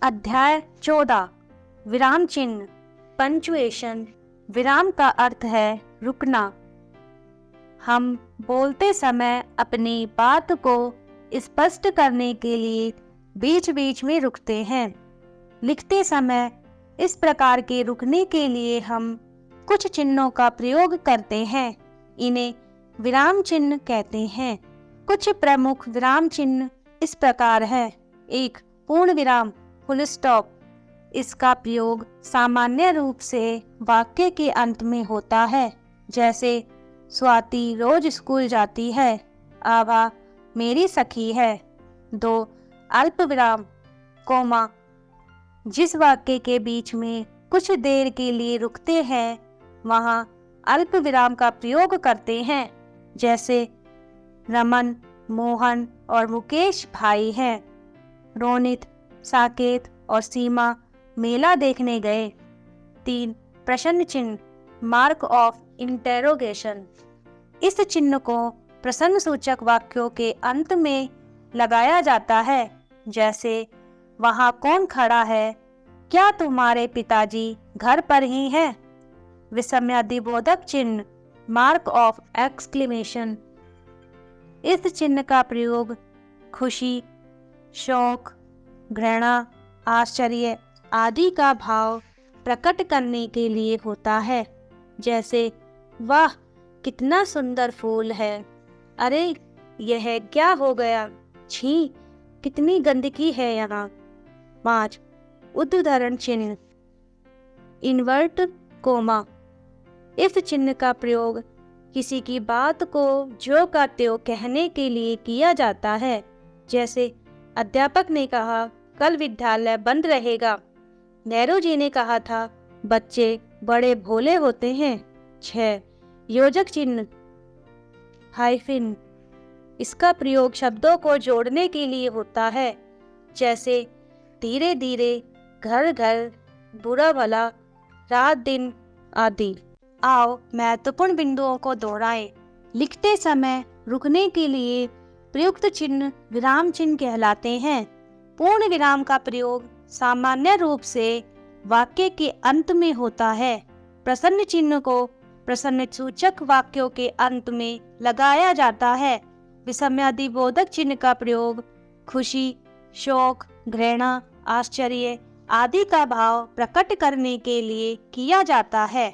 अध्याय 14 विराम चिन्ह पंक्चुएशन। विराम का अर्थ है रुकना। हम बोलते समय अपनी बात को स्पष्ट करने के लिए बीच बीच में रुकते हैं। लिखते समय इस प्रकार के रुकने के लिए हम कुछ चिन्हों का प्रयोग करते हैं। इन्हें विराम चिन्ह कहते हैं। कुछ प्रमुख विराम चिन्ह इस प्रकार है। 1. पूर्ण विराम फुल स्टॉप। इसका प्रयोग सामान्य रूप से वाक्य के अंत में होता है, जैसे स्वाति रोज स्कूल जाती है, आभा मेरी सखी है। 2. अल्प विराम कोमा। जिस वाक्य के बीच में कुछ देर के लिए रुकते हैं वहां अल्प विराम का प्रयोग करते हैं, जैसे रमन मोहन और मुकेश भाई हैं। रोनित साकेत और सीमा मेला देखने गए। 3. प्रश्न चिन्ह मार्क ऑफ इंटेरोगेशन। इस चिन्ह को प्रश्न सूचक वाक्यों के अंत में लगाया जाता है, जैसे वहां कौन खड़ा है, क्या तुम्हारे पिताजी घर पर ही हैं। विस्मयादिबोधक चिन्ह मार्क ऑफ एक्सक्लेमेशन। इस चिन्ह का प्रयोग खुशी, शौक, घृणा, आश्चर्य आदि का भाव प्रकट करने के लिए होता है, जैसे वाह कितना सुंदर फूल है, अरे यह क्या हो गया, छी कितनी गंदगी है यहाँ। 5. उद्धरण चिन्ह इन्वर्ट कोमा। इस चिन्ह का प्रयोग किसी की बात को जो का त्यों कहने के लिए किया जाता है, जैसे अध्यापक ने कहा कल विद्यालय बंद रहेगा, नेहरू जी ने कहा था बच्चे बड़े भोले होते हैं। 6. योजक चिन्ह हाइफिन। इसका प्रयोग शब्दों को जोड़ने के लिए होता है, जैसे धीरे धीरे, घर घर, बुरा भला, रात दिन आदि। आओ महत्वपूर्ण बिंदुओं को दोहराएं। लिखते समय रुकने के लिए प्रयुक्त चिन्ह विराम चिन्ह कहलाते हैं। पूर्ण विराम का प्रयोग सामान्य रूप से वाक्य के अंत में होता है। प्रश्न चिन्ह को प्रश्न सूचक वाक्यों के अंत में लगाया जाता है। विस्मयादिबोधक चिन्ह का प्रयोग खुशी, शौक, घृणा, आश्चर्य आदि का भाव प्रकट करने के लिए किया जाता है।